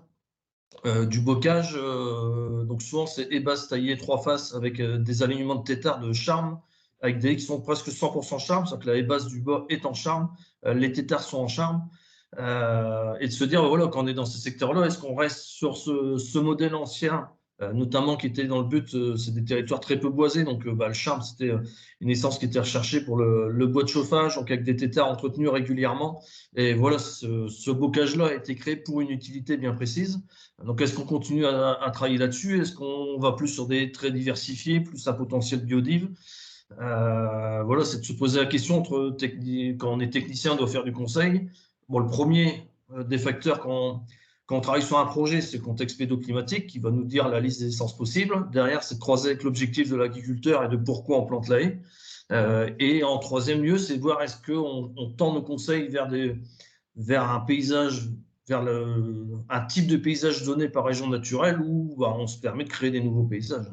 Speaker 3: du bocage. Donc souvent, c'est haies basses taillées 3 faces avec des alignements de têtards de charme, avec des haies qui sont presque 100% charme, c'est-à-dire que la haie basse du bas est en charme, les têtards sont en charme. Et de se dire, voilà, quand on est dans ces secteurs-là, est-ce qu'on reste sur ce modèle ancien, notamment qui était dans le but, c'est des territoires très peu boisés, donc le charme, c'était une essence qui était recherchée pour le bois de chauffage, donc avec des têtards entretenus régulièrement. Et voilà, ce bocage-là a été créé pour une utilité bien précise. Donc, est-ce qu'on continue à travailler là-dessus? Est-ce qu'on va plus sur des traits diversifiés, plus un potentiel biodive? Voilà, c'est de se poser la question quand on est technicien, on doit faire du conseil. Bon, le premier des facteurs quand on travaille sur un projet, c'est le contexte pédoclimatique qui va nous dire la liste des essences possibles. Derrière, c'est de croiser avec l'objectif de l'agriculteur et de pourquoi on plante la haie. Et en troisième lieu, c'est de voir est-ce qu'on tend nos conseils vers un paysage, vers un type de paysage donné par région naturelle où on se permet de créer des nouveaux paysages.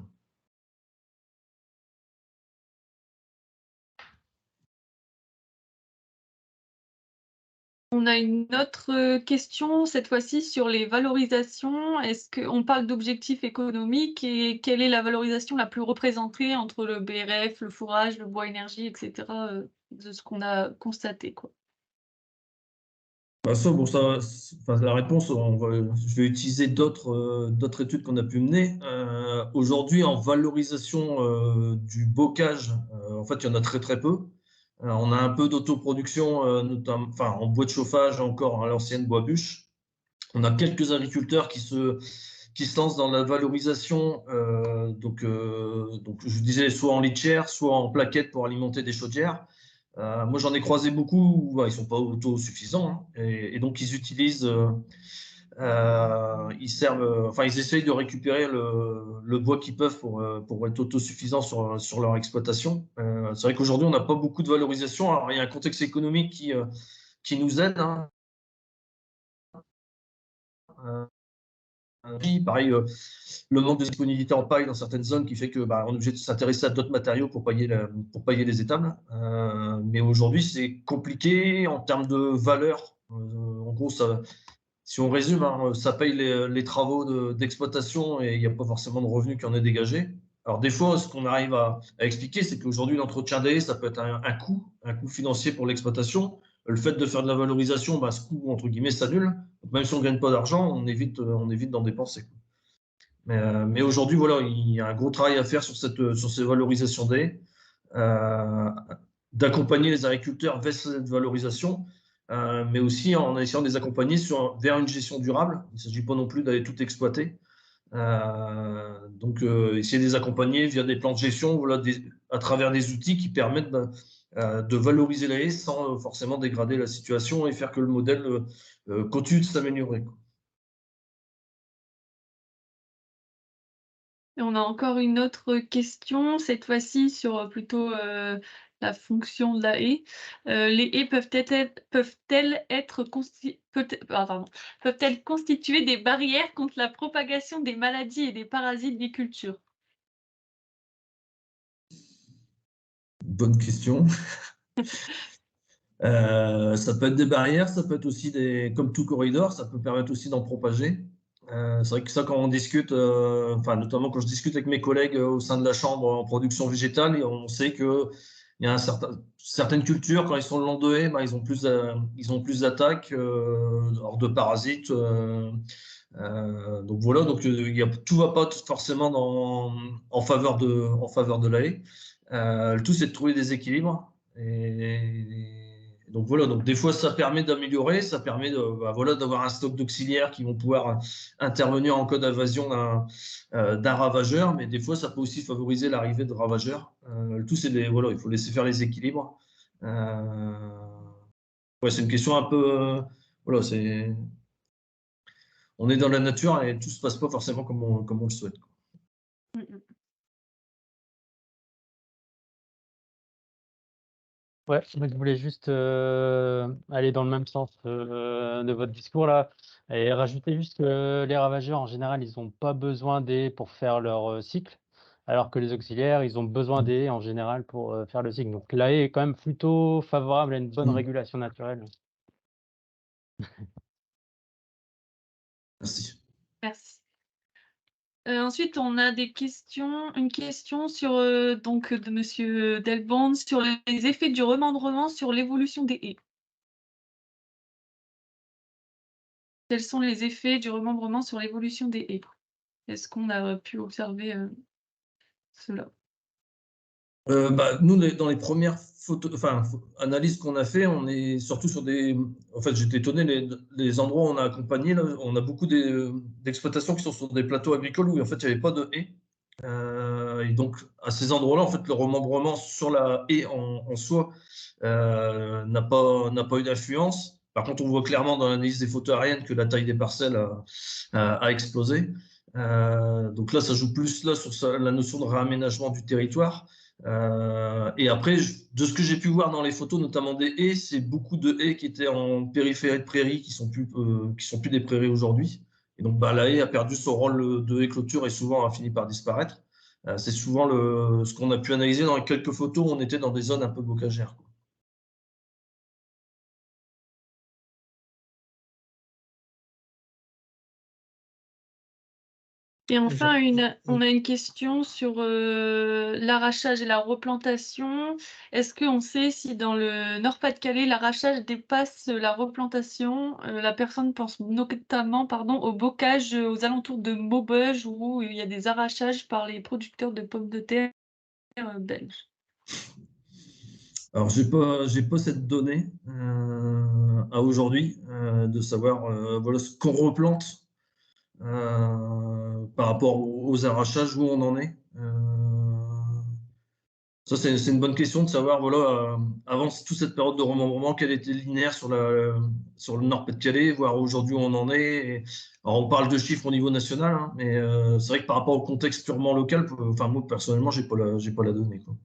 Speaker 1: On a une autre question, cette fois-ci sur les valorisations. Est-ce qu'on parle d'objectifs économiques et quelle est la valorisation la plus représentée entre le BRF, le fourrage, le bois énergie, etc., de ce qu'on a constaté, quoi?
Speaker 3: La réponse, je vais utiliser d'autres études qu'on a pu mener. Aujourd'hui, en valorisation du bocage, en fait, il y en a très très peu. On a un peu d'autoproduction, notamment, en bois de chauffage, encore à l'ancienne bois bûche. On a quelques agriculteurs qui se lancent dans la valorisation, donc je vous disais, soit en litière, soit en plaquettes pour alimenter des chaudières. Moi, j'en ai croisé beaucoup où ils ne sont pas autosuffisants, hein, et donc ils utilisent, ils essayent de récupérer le bois qu'ils peuvent pour être autosuffisants sur leur exploitation. C'est vrai qu'aujourd'hui, on n'a pas beaucoup de valorisation. Alors, il y a un contexte économique qui nous aide, hein. Puis, pareil, le manque de disponibilité en paille dans certaines zones qui fait que on est obligé de s'intéresser à d'autres matériaux pour pailler les étables. Mais aujourd'hui, c'est compliqué en termes de valeur. En gros, si on résume, hein, ça paye les travaux d'exploitation et il n'y a pas forcément de revenus qui en est dégagé. Alors des fois, ce qu'on arrive à expliquer, c'est qu'aujourd'hui, l'entretien des haies, ça peut être un coût financier pour l'exploitation. Le fait de faire de la valorisation, ce coût, entre guillemets, s'annule. Même si on ne gagne pas d'argent, on évite d'en dépenser. Mais aujourd'hui, voilà, il y a un gros travail à faire sur ces valorisations des haies, d'accompagner les agriculteurs vers cette valorisation, mais aussi en essayant de les accompagner vers une gestion durable. Il ne s'agit pas non plus d'aller tout exploiter. Donc, essayer de les accompagner via des plans de gestion, voilà, à travers des outils qui permettent de valoriser la haie sans forcément dégrader la situation et faire que le modèle continue de s'améliorer.
Speaker 1: Et on a encore une autre question, cette fois-ci sur plutôt la fonction de la haie. Les haies peuvent-elles constituer des barrières contre la propagation des maladies et des parasites des cultures?
Speaker 3: Bonne question. Ça peut être des barrières, ça peut être aussi comme tout corridor, ça peut permettre aussi d'en propager. C'est vrai que ça, quand on discute, notamment quand je discute avec mes collègues au sein de la chambre en production végétale, et on sait que il y a certaines cultures, quand ils sont le long de haies, ils ont plus d'attaques hors de parasites. Donc voilà, donc tout ne va pas forcément en faveur de la haie. Le tout, c'est de trouver des équilibres. Et donc voilà, donc des fois ça permet d'améliorer, ça permet d'avoir un stock d'auxiliaires qui vont pouvoir intervenir en cas d'invasion d'un ravageur, mais des fois ça peut aussi favoriser l'arrivée de ravageurs. Le tout, c'est il faut laisser faire les équilibres. C'est une question un peu, on est dans la nature et tout se passe pas forcément comme on le souhaite.
Speaker 6: Ouais, moi, je voulais juste aller dans le même sens de votre discours là et rajouter juste que les ravageurs en général ils n'ont pas besoin d'aies pour faire leur cycle, alors que les auxiliaires ils ont besoin d'aies en général pour faire le cycle. Donc la haie est quand même plutôt favorable à une bonne régulation naturelle.
Speaker 3: Merci.
Speaker 1: Merci. Ensuite, on a une question sur donc de Monsieur Delbande sur les effets du remembrement sur l'évolution des haies. Quels sont les effets du remembrement sur l'évolution des haies? Est-ce qu'on a pu observer cela?
Speaker 3: Nous, dans les premières analyses qu'on a fait, on est surtout sur En fait, j'étais étonné, les endroits où on a accompagné, là, on a beaucoup d'exploitations qui sont sur des plateaux agricoles où en fait, il n'y avait pas de haies. Et donc, à ces endroits-là, en fait, le remembrement sur la haie en soi n'a pas eu d'influence. Par contre, on voit clairement dans l'analyse des photos aériennes que la taille des parcelles a explosé. Donc là, ça joue plus là, sur la notion de réaménagement du territoire. Et après, de ce que j'ai pu voir dans les photos, notamment des haies, c'est beaucoup de haies qui étaient en périphérie de prairies qui sont plus des prairies aujourd'hui. Et donc, la haie a perdu son rôle de haie clôture et souvent a fini par disparaître. C'est souvent ce qu'on a pu analyser dans quelques photos où on était dans des zones un peu bocagères.
Speaker 1: Et enfin, on a une question sur l'arrachage et la replantation. Est-ce qu'on sait si dans le Nord-Pas-de-Calais, l'arrachage dépasse la replantation? La personne pense notamment au bocage aux alentours de Maubeuge où il y a des arrachages par les producteurs de pommes de terre belges.
Speaker 3: Alors, j'ai pas cette donnée à aujourd'hui de savoir ce qu'on replante par rapport aux arrachages, où on en est. Ça, c'est une bonne question de savoir, voilà, avant toute cette période de remembrement, quel était le linéaire sur le Nord-Pas-de-Calais, voir aujourd'hui où on en est. Alors, on parle de chiffres au niveau national, hein, mais c'est vrai que par rapport au contexte purement local, enfin, moi, personnellement, j'ai pas la donnée, quoi.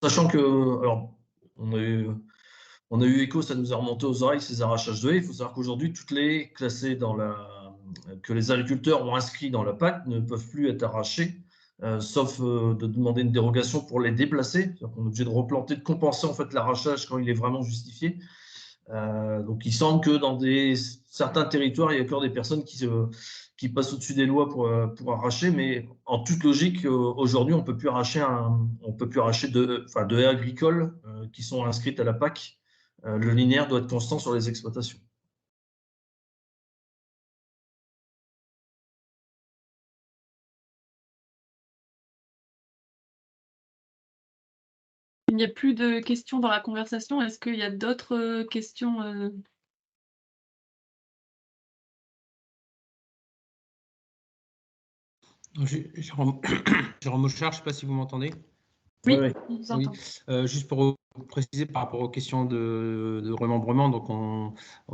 Speaker 3: Sachant que, alors, on a eu écho, ça nous a remonté aux oreilles, ces arrachages de haies. Il faut savoir qu'aujourd'hui, toutes les haies classées que les agriculteurs ont inscrits dans la PAC ne peuvent plus être arrachées, sauf de demander une dérogation pour les déplacer. On est obligé de replanter, de compenser en fait l'arrachage quand il est vraiment justifié. Donc, il semble que dans certains territoires, il y a encore des personnes qui passent au-dessus des lois pour arracher, mais en toute logique, aujourd'hui, on peut plus arracher de haies agricoles qui sont inscrites à la PAC. Le linéaire doit être constant sur les exploitations.
Speaker 1: Il n'y a plus de questions dans la conversation. Est-ce qu'il y a d'autres questions
Speaker 7: Jérôme Mouchard, je ne sais pas si vous m'entendez.
Speaker 1: Oui,
Speaker 3: Ouais.
Speaker 1: on vous
Speaker 7: Oui,
Speaker 1: entend.
Speaker 7: juste pour préciser par rapport aux questions de remembrement, donc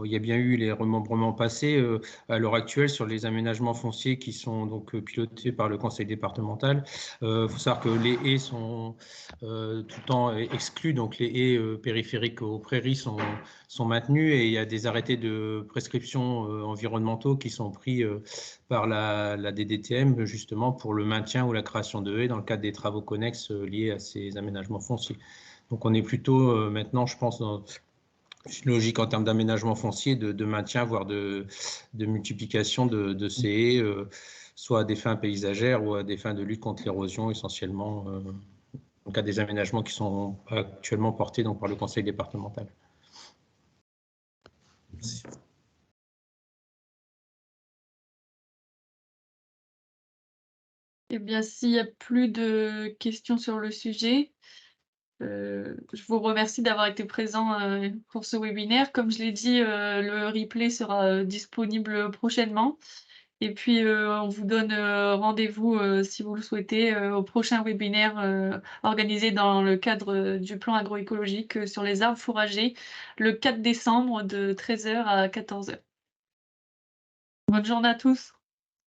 Speaker 7: il y a bien eu les remembrements passés. À l'heure actuelle, sur les aménagements fonciers qui sont donc pilotés par le conseil départemental, il faut savoir que les haies sont tout le temps exclues, donc les haies périphériques aux prairies sont maintenues, et il y a des arrêtés de prescription environnementaux qui sont pris par la DDTM justement pour le maintien ou la création de haies dans le cadre des travaux connexes liés à ces aménagements fonciers. Donc on est plutôt maintenant, je pense, dans une logique en termes d'aménagement foncier, de maintien, voire de multiplication de ces haies, soit à des fins paysagères ou à des fins de lutte contre l'érosion essentiellement, en cas des aménagements qui sont actuellement portés donc, par le conseil départemental.
Speaker 3: Merci.
Speaker 1: Eh bien, s'il n'y a plus de questions sur le sujet, je vous remercie d'avoir été présent pour ce webinaire. Comme je l'ai dit, le replay sera disponible prochainement. Et puis, on vous donne rendez-vous, si vous le souhaitez, au prochain webinaire organisé dans le cadre du plan agroécologique sur les arbres fourragers, le 4 décembre de 13 h à 14 h. Bonne journée à tous.